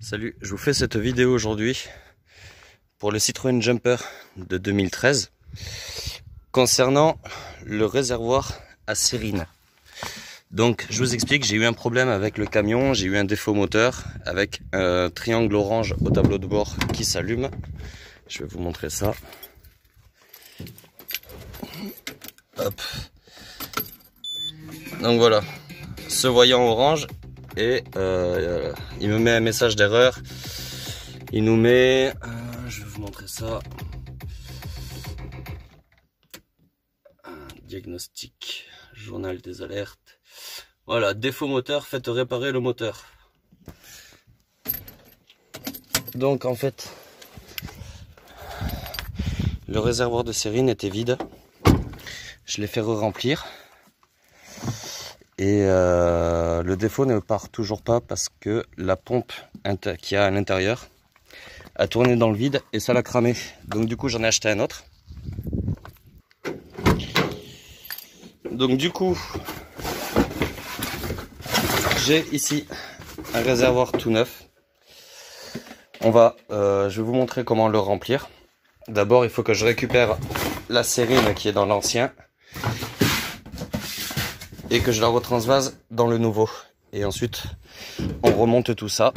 Salut, je vous fais cette vidéo aujourd'hui pour le Citroën Jumper de 2013 concernant le réservoir à sérine. Donc je vous explique, j'ai eu un problème avec le camion, j'ai eu un défaut moteur avec un triangle orange au tableau de bord qui s'allume. Je vais vous montrer ça. Hop. Donc voilà, ce voyant orange et il me met un message d'erreur. Il nous met, je vais vous montrer ça, diagnostic, journal des alertes. Voilà, défaut moteur, faites réparer le moteur. Donc en fait, le réservoir de sérine était vide. Je l'ai fait re-remplir. Et le défaut ne part toujours pas parce que la pompe qu'il y a à l'intérieur a tourné dans le vide et ça l'a cramé. Donc du coup j'en ai acheté un autre. Donc du coup j'ai ici un réservoir tout neuf. Je vais vous montrer comment le remplir. D'abord il faut que je récupère la sérine qui est dans l'ancien et que je la retransvase dans le nouveau. Et ensuite, on remonte tout ça.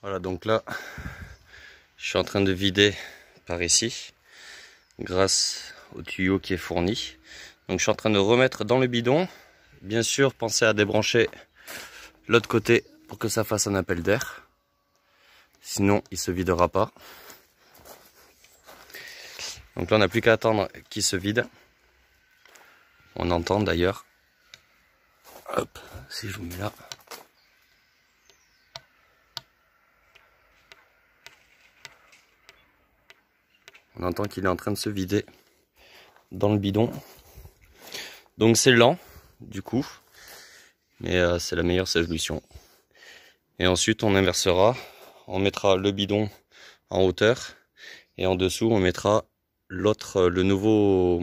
Voilà, donc là, je suis en train de vider par ici, grâce au tuyau qui est fourni. Donc je suis en train de remettre dans le bidon. Bien sûr, pensez à débrancher l'autre côté pour que ça fasse un appel d'air. Sinon, il se videra pas. Donc là, on n'a plus qu'à attendre qu'il se vide. On entend d'ailleurs, hop, si je vous mets là, on entend qu'il est en train de se vider dans le bidon. Donc c'est lent, du coup, mais c'est la meilleure solution. Et ensuite on inversera, on mettra le bidon en hauteur, et en dessous on mettra le nouveau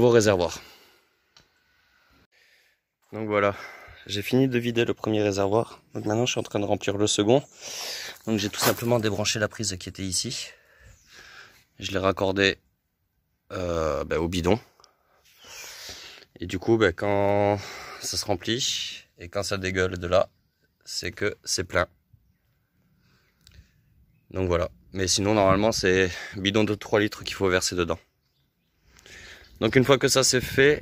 réservoir. Donc voilà, j'ai fini de vider le premier réservoir. Donc maintenant je suis en train de remplir le second. Donc j'ai tout simplement débranché la prise qui était ici. Je l'ai raccordée au bidon. Et du coup quand ça se remplit et quand ça dégueule de là, c'est que c'est plein. Donc voilà. Mais sinon normalement c'est bidon de 3 litres qu'il faut verser dedans. Donc une fois que ça c'est fait,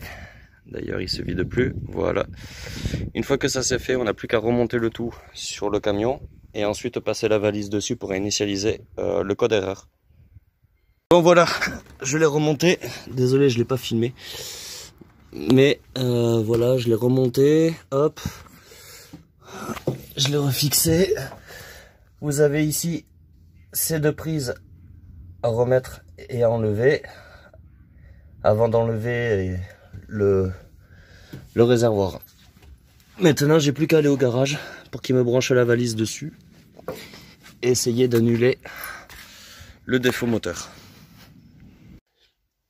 d'ailleurs il se vide plus, voilà. Une fois que ça c'est fait, on n'a plus qu'à remonter le tout sur le camion et ensuite passer la valise dessus pour initialiser le code erreur. Bon voilà, je l'ai remonté, désolé je l'ai pas filmé, mais voilà, je l'ai remonté, hop, je l'ai refixé. Vous avez ici ces deux prises à remettre et à enlever. Avant d'enlever le réservoir. Maintenant, j'ai plus qu'à aller au garage pour qu'il me branche la valise dessus et essayer d'annuler le défaut moteur.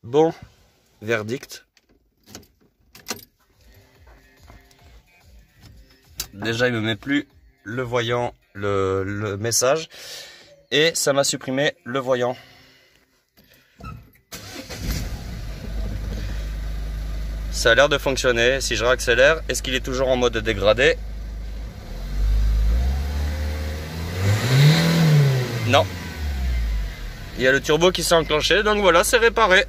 Bon, verdict. Déjà, il me met plus le voyant, le message, et ça m'a supprimé le voyant. Ça a l'air de fonctionner. Si je réaccélère, est-ce qu'il est toujours en mode dégradé? Non. Il y a le turbo qui s'est enclenché, donc voilà, c'est réparé.